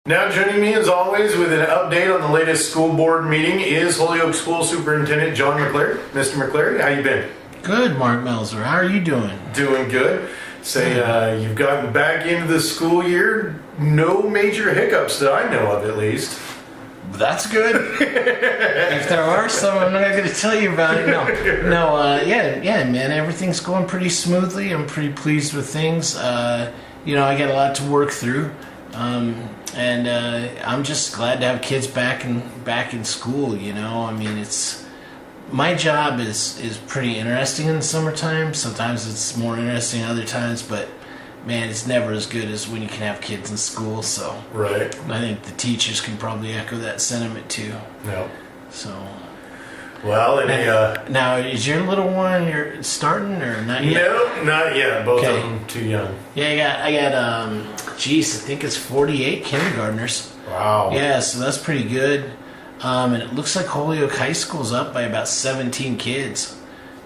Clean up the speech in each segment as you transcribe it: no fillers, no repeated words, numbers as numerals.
Now joining me as always with an update on the latest school board meeting is Holyoke School Superintendent John McCleary. Mr. McCleary, how you been? Good, Marc Melser. How are you doing? Doing good. Say you've gotten back into the school year. No major hiccups that I know of, at least. That's good. If there are some, I'm not going to tell you about it. Yeah, man. Everything's going pretty smoothly. I'm pretty pleased with things. I got a lot to work through. And I'm just glad to have kids back in school. It's my job is pretty interesting in the summertime. Sometimes it's more interesting other times, but man, it's never as good as when you can have kids in school. So right, I think the teachers can probably echo that sentiment too. No. So. Well, now is your little one you're starting or not yet? No, not yet. Both of them too young. Yeah, I got I think it's 48 kindergartners. Wow. Yeah, so that's pretty good. And it looks like Holyoke High School's up by about 17 kids.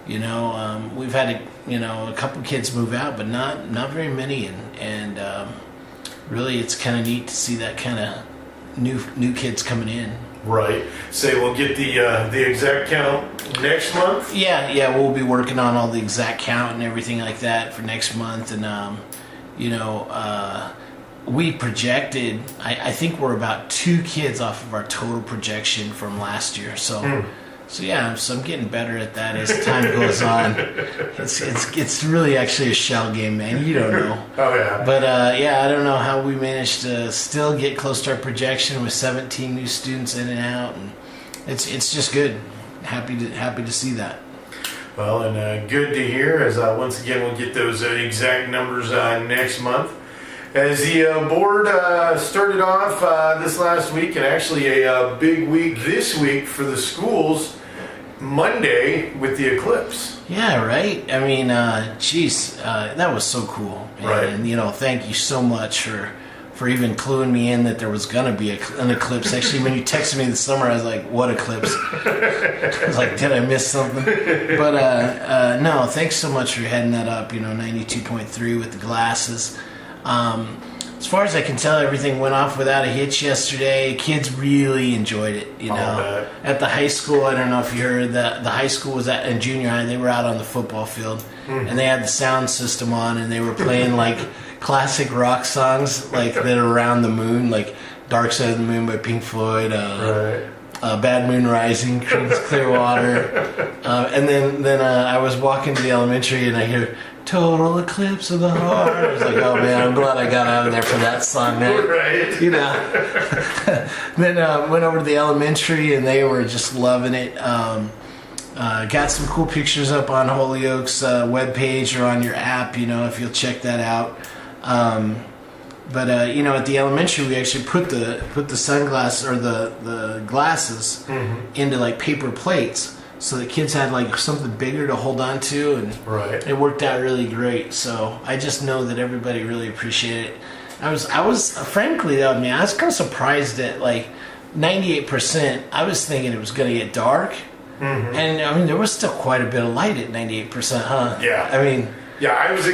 We've had a couple kids move out, but not very many, and really it's kind of neat to see that kind of new kids coming in. Right. Say we'll get the exact count next month? Yeah, we'll be working on all the exact count and everything like that for next month. And, we projected, I think we're about 2 kids off of our total projection from last year. So I'm getting better at that as time goes on. It's really actually a shell game, man. You don't know. Oh, yeah. But, I don't know how we managed to still get close to our projection with 17 new students in and out. And it's just good. Happy to see that. Well, and good to hear, as once again we'll get those exact numbers next month. As the board started off this last week, and actually a big week this week for the schools, Monday with the eclipse. Yeah, right. I mean, that was so cool. Right. And, thank you so much for even cluing me in that there was going to be an eclipse. Actually, when you texted me this summer, I was like, what eclipse? I was like, did I miss something? But, no, thanks so much for heading that up, 92.3 with the glasses. As far as I can tell, everything went off without a hitch yesterday. Kids really enjoyed it, At the high school, I don't know if you heard that the high school was in junior high. They were out on the football field, and they had the sound system on, and they were playing like classic rock songs, like that are around the moon, like "Dark Side of the Moon" by Pink Floyd, "Bad Moon Rising," Creedence Clearwater, and then I was walking to the elementary, and I hear "Total Eclipse of the Heart." I was like, oh man, I'm glad I got out of there for that song, man. Right. Then went over to the elementary, and they were just loving it. Got some cool pictures up on Holyoke's webpage or on your app, if you'll check that out. But at the elementary, we actually put the sunglasses or the glasses into like paper plates. So the kids had like something bigger to hold on to, and it worked out really great. So I just know that everybody really appreciated it. I was frankly though, I was kind of surprised at like 98%. I was thinking it was going to get dark, and there was still quite a bit of light at 98%, huh? Yeah. I was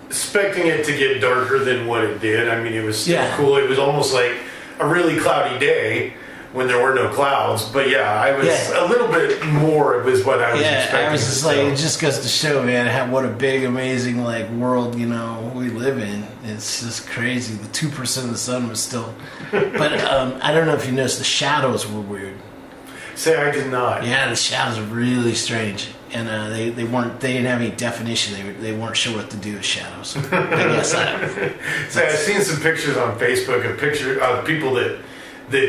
expecting it to get darker than what it did. It was still cool. It was almost like a really cloudy day when there were no clouds, but I was a little bit more. It was what I was expecting. I was just like, it just goes to show, man, what a big, amazing world we live in. It's just crazy. The 2% of the sun was still, but I don't know if you noticed, the shadows were weird. Say I did not. Yeah, the shadows are really strange, and they didn't have any definition. They weren't sure what to do with shadows. I guess I've seen some pictures on Facebook of people that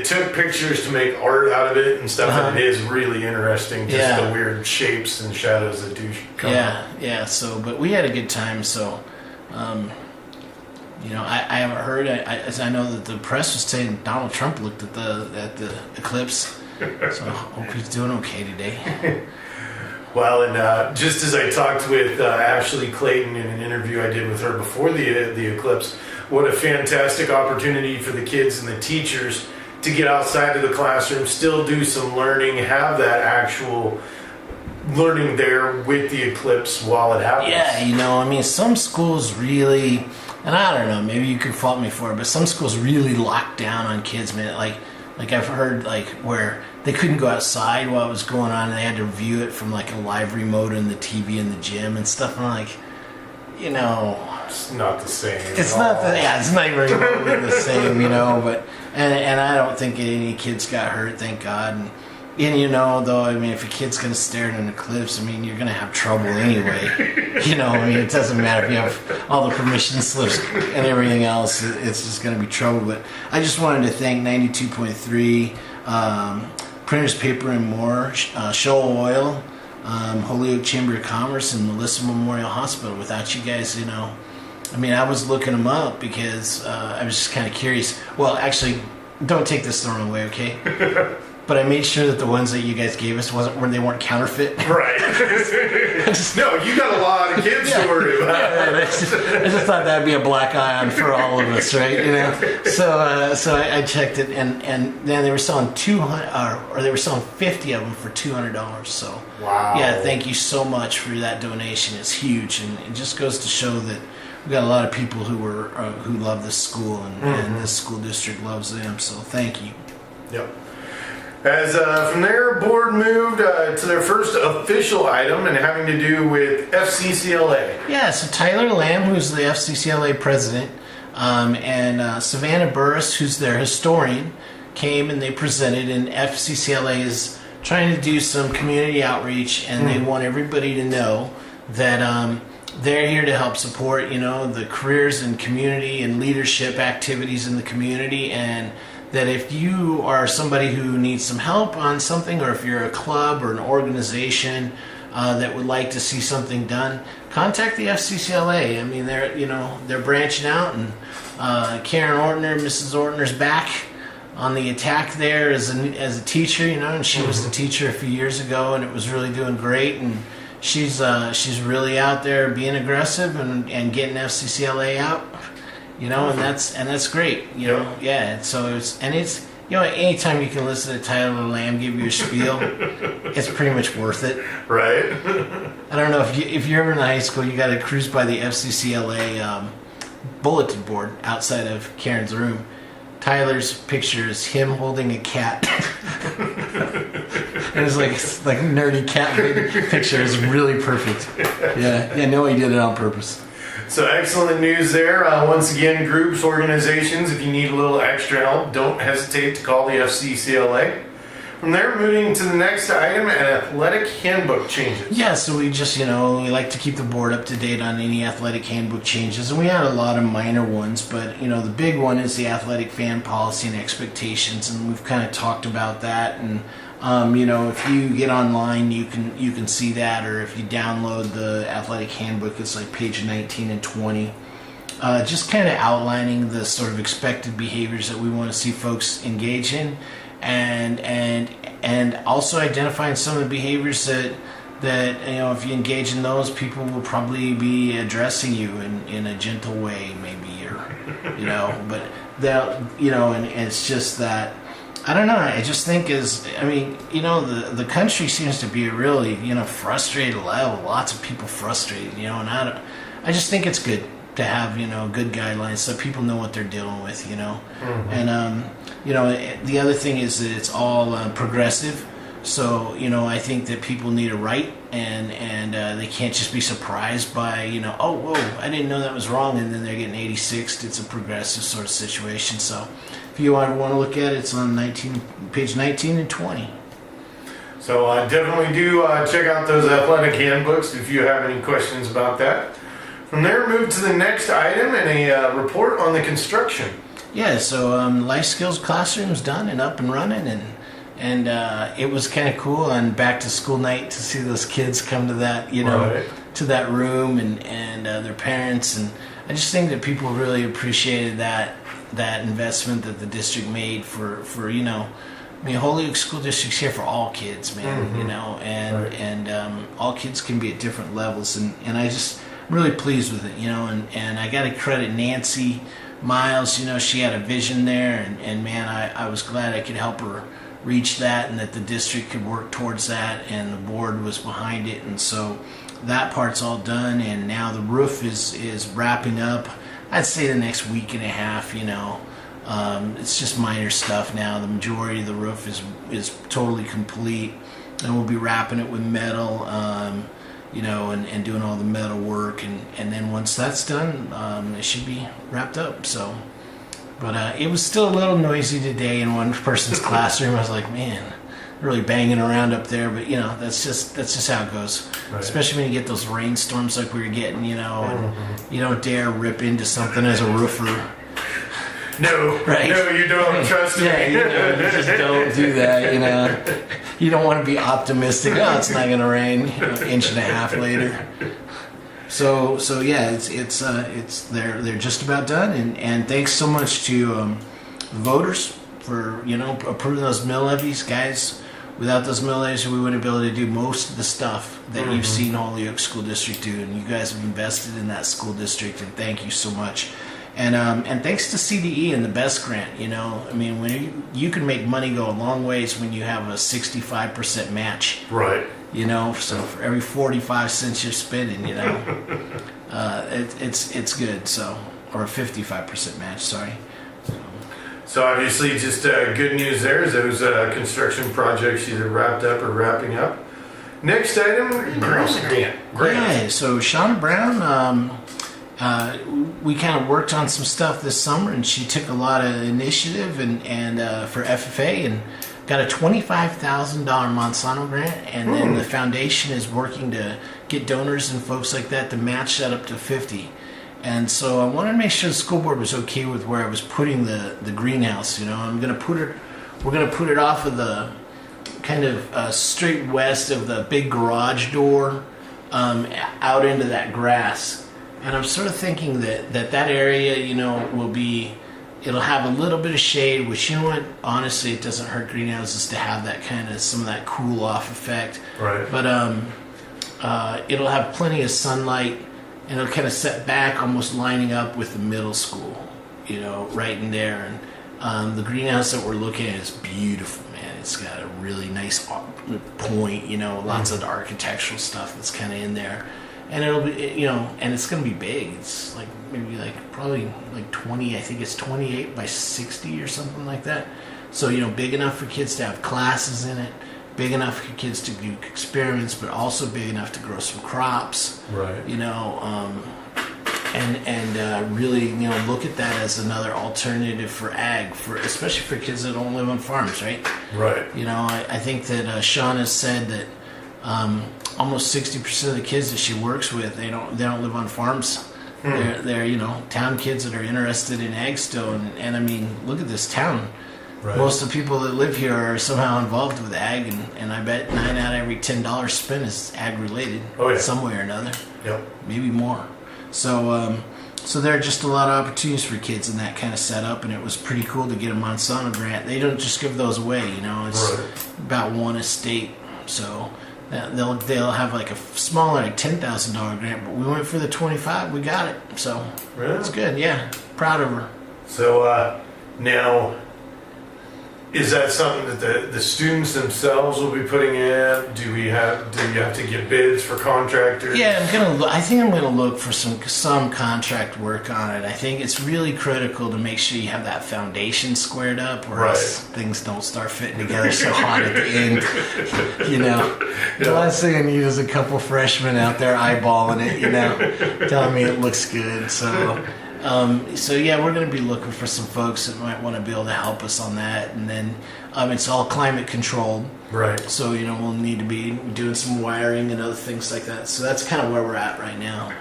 took pictures to make art out of it and stuff, and it is really interesting, just the weird shapes and shadows that do come up. Yeah, so, but we had a good time, so, I haven't heard, I know that the press was saying Donald Trump looked at the eclipse, so I hope he's doing okay today. Well, and just as I talked with Ashley Clayton in an interview I did with her before the eclipse, what a fantastic opportunity for the kids and the teachers to get outside of the classroom, still do some learning, have that actual learning there with the eclipse while it happens. Yeah, some schools really and I don't know, maybe you could fault me for it, but some schools really lock down on kids, man. Like I've heard like where they couldn't go outside while it was going on, and they had to view it from like a live remote in the TV in the gym and stuff. And I'm like, you know, it's not the same. It's not it's not even remotely the same, you know. But and I don't think any kids got hurt, thank God. And you know, though, I mean, if a kid's gonna stare at an eclipse, I mean, you're gonna have trouble anyway. You know, I mean, it doesn't matter if you have all the permission slips and everything else. It's just gonna be trouble. But I just wanted to thank 92.3, Printers Paper and More, Shoal Oil, Holyoke Chamber of Commerce, and Melissa Memorial Hospital. Without you guys, you know, I mean, I was looking them up because I was just kind of curious. Well, actually, don't take this the wrong way, okay? But I made sure that the ones that you guys gave us they weren't counterfeit. Right. No, you got a lot of kids to worry about. I just thought that'd be a black eye on for all of us, right? You know. So I checked it, and then they were selling 200, or they were selling 50 of them for $200. So wow. Yeah, thank you so much for that donation. It's huge, and it just goes to show that we've got a lot of people who love this school, and this school district loves them. So thank you. Yep. As from there, board moved to their first official item and having to do with FCCLA. Yeah, so Tyler Lamb, who's the FCCLA president, and Savannah Burris, who's their historian, came and they presented, and FCCLA is trying to do some community outreach, and they want everybody to know that they're here to help support, you know, the careers and community and leadership activities in the community, and that if you are somebody who needs some help on something, or if you're a club or an organization that would like to see something done, contact the FCCLA. I mean, they're branching out, and Karen Ortner, Mrs. Ortner's back on the attack there as a teacher, you know, and she was the teacher a few years ago, and it was really doing great, and she's really out there being aggressive and getting FCCLA out. You know, and that's great. You know, yeah. So it's you know, anytime you can listen to Tyler Lamb give you a spiel, it's pretty much worth it. Right. I don't know if you're ever in high school, you got to cruise by the FCCLA bulletin board outside of Karen's room. Tyler's picture is him holding a cat. And it's like nerdy cat picture. It's really perfect. Yeah. No, he did it on purpose. So excellent news there. Once again, groups, organizations, if you need a little extra help, don't hesitate to call the FCCLA. From there, moving to the next item, athletic handbook changes. Yeah, so we just, we like to keep the board up to date on any athletic handbook changes, and we had a lot of minor ones, but, the big one is the athletic fan policy and expectations, and we've kind of talked about that, and if you get online, you can see that, or if you download the athletic handbook, it's like page 19 and 20. Just kind of outlining the sort of expected behaviors that we want to see folks engage in, and also identifying some of the behaviors that if you engage in those, people will probably be addressing you in a gentle way, maybe, or but that and it's just that. I don't know. I just think the country seems to be a really, frustrated level. Lots of people frustrated, and I just think it's good to have, good guidelines so people know what they're dealing with, Mm-hmm. And, the other thing is that it's all progressive. So, I think that people need a right and they can't just be surprised by, oh, whoa, I didn't know that was wrong. And then they're getting 86'd. It's a progressive sort of situation. So if you want to look at it, it's on page 19 and 20. So definitely do check out those athletic handbooks if you have any questions about that. From there, move to the next item and a report on the construction. Yeah, so life skills classroom's done and up and running, and it was kind of cool on back to school night to see those kids come to that, right. to that room and their parents, and I just think that people really appreciated that investment that the district made for Holyoke School District's here for all kids, man, mm-hmm. and all kids can be at different levels, and I just I'm really pleased with it, and I got to credit Nancy Miles, she had a vision there, and man, I was glad I could help her reach that, and that the district could work towards that, and the board was behind it, and so that part's all done, and now the roof is wrapping up. I'd say the next week and a half. It's just minor stuff now. The majority of the roof is totally complete, and we'll be wrapping it with metal, and doing all the metal work, and then once that's done, it should be wrapped up. So, but it was still a little noisy today in one person's classroom. I was like, man, really banging around up there, but that's just how it goes. Right. Especially when you get those rainstorms like we were getting, and you don't dare rip into something as a roofer. No, right? No, you don't trust me. Yeah, you just don't do that. You don't want to be optimistic. Oh, it's not going to rain. Inch and a half later. So yeah, it's they're just about done, and thanks so much to the voters for approving those mill levies, guys. Without those mill levies, we wouldn't be able to do most of the stuff that you've seen Holyoke School District do, and you guys have invested in that school district, and thank you so much. And thanks to CDE and the BEST grant, when you can make money go a long ways when you have a 65% match. Right. So for every 45 cents you're spending, it's good. So, or a 55% match, sorry. So obviously just good news there is those construction projects either wrapped up or wrapping up. Next item, grant. Yeah, so Shauna Brown, we kind of worked on some stuff this summer, and she took a lot of initiative and for FFA and got a $25,000 Monsanto grant, and then the foundation is working to get donors and folks like that to match that up to 50. And so I wanted to make sure the school board was okay with where I was putting the greenhouse. We're gonna put it off of the kind of straight west of the big garage door, out into that grass. And I'm sort of thinking that area, it'll have a little bit of shade, which, honestly, it doesn't hurt greenhouses to have that kind of, some of that cool off effect. Right. But it'll have plenty of sunlight, and it'll kind of set back, almost lining up with the middle school, right in there. And the greenhouse that we're looking at is beautiful, man. It's got a really nice point, lots of the architectural stuff that's kind of in there. And it'll be, and it's going to be big. It's probably 20, I think it's 28 by 60 or something like that. So, big enough for kids to have classes in it, big enough for kids to do experiments, but also big enough to grow some crops. Right. And really, look at that as another alternative for ag, especially for kids that don't live on farms, right? Right. I think that Shauna said that almost 60% of the kids that she works with, they don't live on farms. They're town kids that are interested in ag still, and I mean, look at this town. Right. Most of the people that live here are somehow involved with ag, and I bet 9 out of every $10 spent is ag related. Oh, yeah. Some way or another. Yep. Maybe more. So there are just a lot of opportunities for kids in that kind of setup, and it was pretty cool to get a Monsanto grant. They don't just give those away, It's about one a state, so they'll have like a smaller, like $10,000 grant, but we went for the 25. We got it, so it's good. Yeah, proud of her. So now, is that something that the students themselves will be putting in? Do you have to get bids for contractors? Yeah, I think I'm gonna look for some contract work on it. I think it's really critical to make sure you have that foundation squared up, or else things don't start fitting together so hot at the end. The last thing I need is a couple freshmen out there eyeballing it, telling me it looks good. So yeah, we're going to be looking for some folks that might want to be able to help us on that, and then it's all climate controlled. Right. So we'll need to be doing some wiring and other things like that. So that's kind of where we're at right now.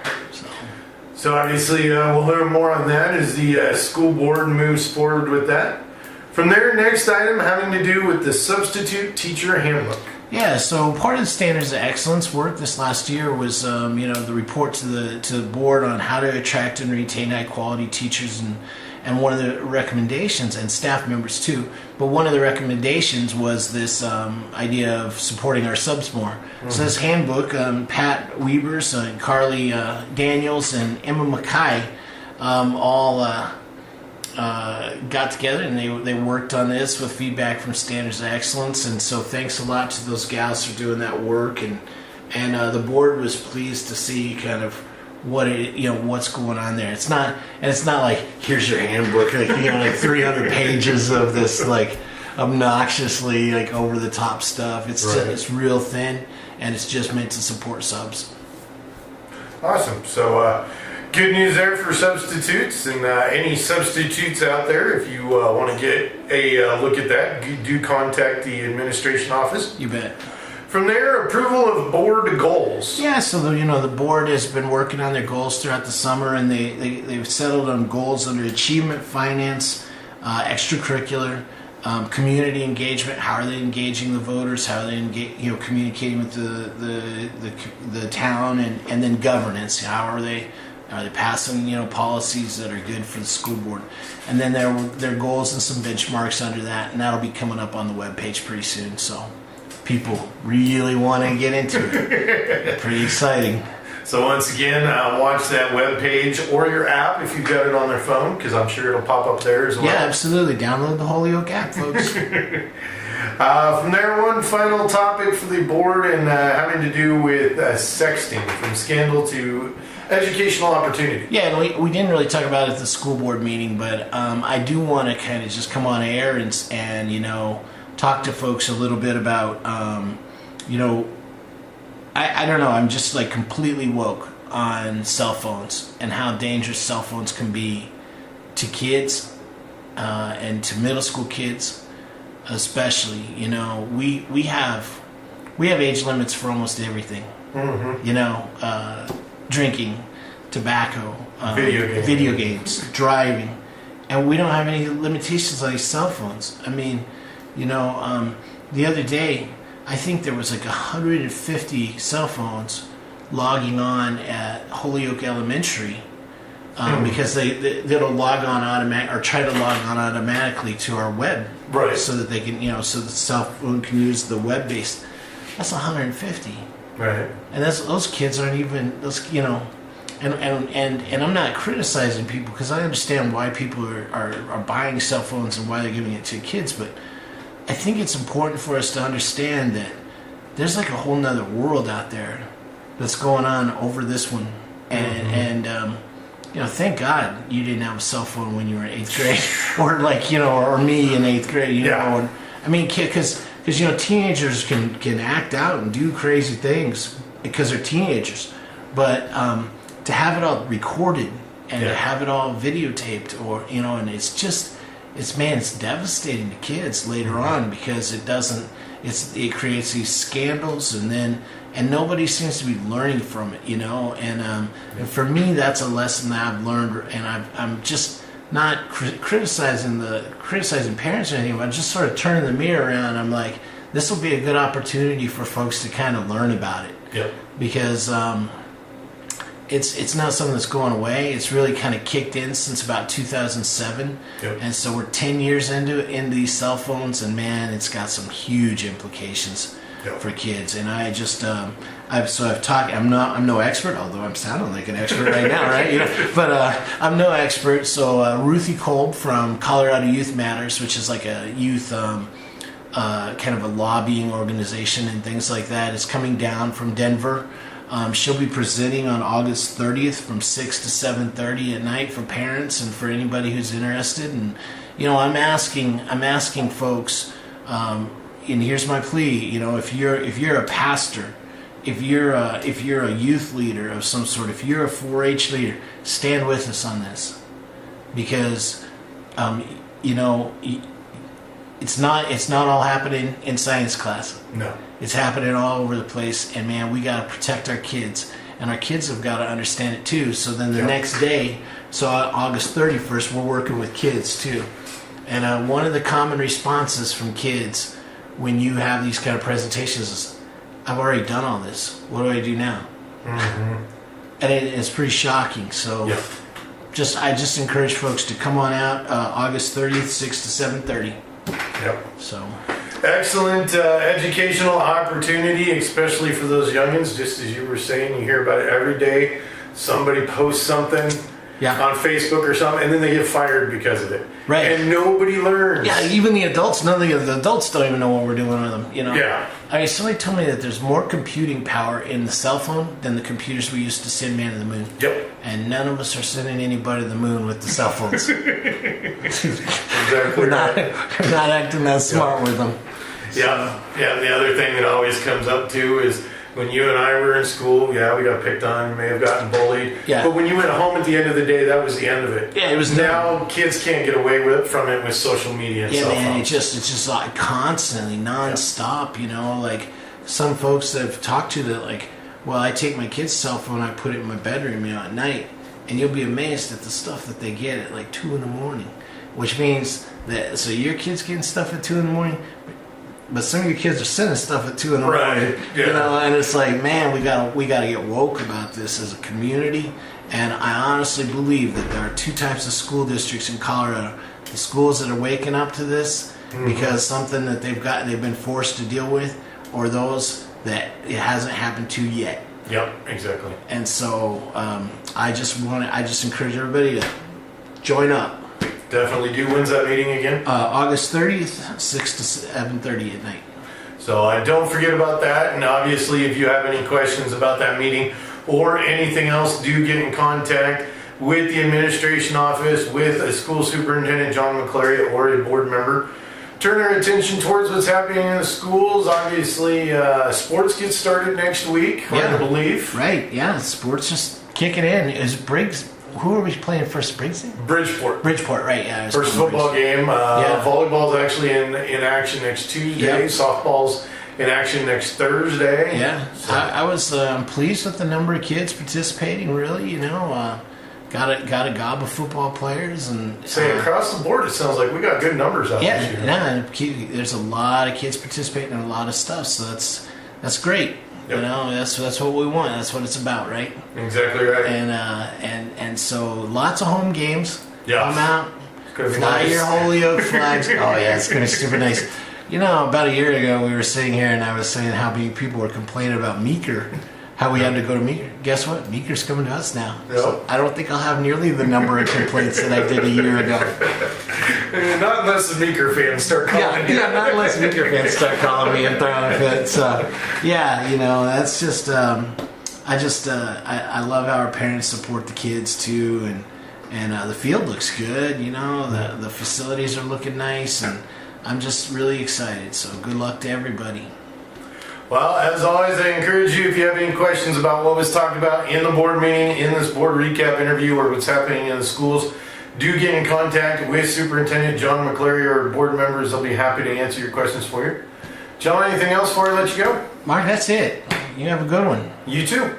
So obviously we'll learn more on that as the school board moves forward with that. From there, next item having to do with the substitute teacher handbook. Yeah, so part of the Standards of Excellence work this last year was, the report to the board on how to attract and retain high quality teachers, and one of the recommendations, and staff members too, but one of the recommendations was this idea of supporting our subs more. Mm-hmm. So this handbook, Pat Weavers, Carly Daniels, and Emma Mackay all got together, and they worked on this with feedback from Standards of Excellence, and so thanks a lot to those gals for doing that work, and the board was pleased to see kind of what's going on there. It's not like here's your handbook, like 300 pages of this like obnoxiously like over the top stuff. It's right. It's real thin, and it's just meant to support subs. Awesome. So good news there for substitutes, and any substitutes out there, if you want to get a look at that, do contact the administration office. You bet. From there, approval of board goals. Yeah, so the board has been working on their goals throughout the summer, and they've settled on goals under achievement, finance, extracurricular, community engagement. How are they engaging the voters? How are they communicating with the town, and then governance? How are they passing policies that are good for the school board? And then their goals and some benchmarks under that, and that'll be coming up on the webpage pretty soon. So people really want to get into it. Pretty exciting. So once again, watch that webpage or your app if you've got it on their phone, because I'm sure it'll pop up there as well. Yeah, absolutely. Download the Holyoke app, folks. From there, one final topic for the board, and having to do with sexting, from scandal to educational opportunity. Yeah, and we didn't really talk about it at the school board meeting, but I do want to kind of just come on air and talk to folks a little bit about, I don't know, I'm just like completely woke on cell phones and how dangerous cell phones can be to kids and to middle school kids especially. We have age limits for almost everything. Mm-hmm. Drinking, tobacco, video games, driving, and we don't have any limitations on these cell phones. I mean, the other day, I think there was like 150 cell phones logging on at Holyoke Elementary because they'll log on automatic or try to log on automatically to our web, right? So that they can, so the cell phone can use the web-based. That's 150, right? And those kids aren't even those, And I'm not criticizing people, because I understand why people are buying cell phones and why they're giving it to kids, but I think it's important for us to understand that there's like a whole nother world out there that's going on over this one, and thank God you didn't have a cell phone when you were in 8th grade, or me in 8th grade, Yeah. And, I mean, because teenagers can act out and do crazy things because they're teenagers, but to have it all recorded and to have it all videotaped, and it's devastating to kids later on, because it creates these scandals, and nobody seems to be learning from it, and for me, that's a lesson that I've learned, and I'm just not criticizing parents or anything, but I'm just sort of turning the mirror around. I'm like, this will be a good opportunity for folks to kind of learn about it. Yep. Because it's not something that's going away. It's really kind of kicked in since about 2007. Yep. And so we're 10 years into these cell phones, and man, it's got some huge implications for kids. And I just I've talked. I'm no expert, although I'm sounding like an expert right now, right? But I'm no expert. So Ruthie Kolb from Colorado Youth Matters, which is like a youth kind of a lobbying organization and things like that, is coming down from Denver. She'll be presenting on August 30th from 6 to 7:30 at night for parents and for anybody who's interested. And I'm asking folks, and here's my plea. If you're a pastor, if you're a youth leader of some sort, if you're a 4-H leader, stand with us on this, because it's not all happening in science class. No. It's happening all over the place, and man, we got to protect our kids, and our kids have got to understand it too. So then the next day, so August 31st, we're working with kids too. And one of the common responses from kids when you have these kind of presentations is, I've already done all this. What do I do now? Mm-hmm. And it's pretty shocking. So I just encourage folks to come on out August 30th, 6 to 7:30. Yep. So excellent educational opportunity, especially for those youngins. Just as you were saying, you hear about it every day. Somebody posts something, on Facebook or something, and then they get fired because of it. Right. And nobody learns. Yeah, even the adults, none of the adults don't even know what we're doing with them, you know? Yeah. I mean, somebody told me that there's more computing power in the cell phone than the computers we used to send man to the moon. Yep. And none of us are sending anybody to the moon with the cell phones. Exactly we're not acting that smart with them. Yeah. Yeah, the other thing that always comes up too is when you and I were in school, we got picked on, may have gotten bullied. Yeah. But when you went home at the end of the day, that was the end of it. Yeah, it was now kids can't get away from it with social media and yeah, cell man, phones. it's just like constantly, nonstop, you know, like some folks that I've talked to that like, well, I take my kid's cell phone, I put it in my bedroom, you know, at night, and you'll be amazed at the stuff that they get at like 2 a.m, which means that, so your kid's getting stuff at 2 a.m, but some of your kids are sending stuff at 2 a.m. Right. Yeah. You know, and it's like, man, we gotta get woke about this as a community. And I honestly believe that there are 2 types of school districts in Colorado: the schools that are waking up to this because something that they've been forced to deal with, or those that it hasn't happened to yet. Yep, exactly. And so I just encourage everybody to join up. Definitely do. When's that meeting again? August 30th, 6 to 7:30 at night. So don't forget about that. And obviously, if you have any questions about that meeting or anything else, do get in contact with the administration office, with a school superintendent, John McCleary, or a board member. Turn our attention towards what's happening in the schools. Obviously, sports get started next week, hard to believe. Right, yeah, sports just kicking in. Is Briggs, who are we playing first? Briggs? Bridgeport, right, yeah. first football game. Volleyball's actually in action next Tuesday. Softball's in action next Thursday. Yeah, so. I was pleased with the number of kids participating, really, you know. Got a gob of football players, and across the board, it sounds like we got good numbers out this year. Yeah, there's a lot of kids participating in a lot of stuff, so that's great. Yep. You know, that's what we want. That's what it's about, right? Exactly right. And so lots of home games. Yeah, come out, fly your Holyoke flags. Oh yeah, it's gonna be super nice. You know, about a year ago, we were sitting here, and I was saying how many people were complaining about Meeker. How we had to go to Meeker. Guess what? Meeker's coming to us now. Yep. So I don't think I'll have nearly the number of complaints that I did a year ago. Not unless the Meeker fans start calling me. Yeah, not unless Meeker fans start calling me and throwing fits. Yeah, you know, that's just, I love how our parents support the kids too, and the field looks good, you know, the facilities are looking nice, and I'm just really excited. So good luck to everybody. Well, as always, I encourage you, if you have any questions about what was talked about in the board meeting, in this board recap interview, or what's happening in the schools, do get in contact with Superintendent John McCleary or board members. They'll be happy to answer your questions for you. John, anything else before I let you go? Mark, that's it. You have a good one. You too.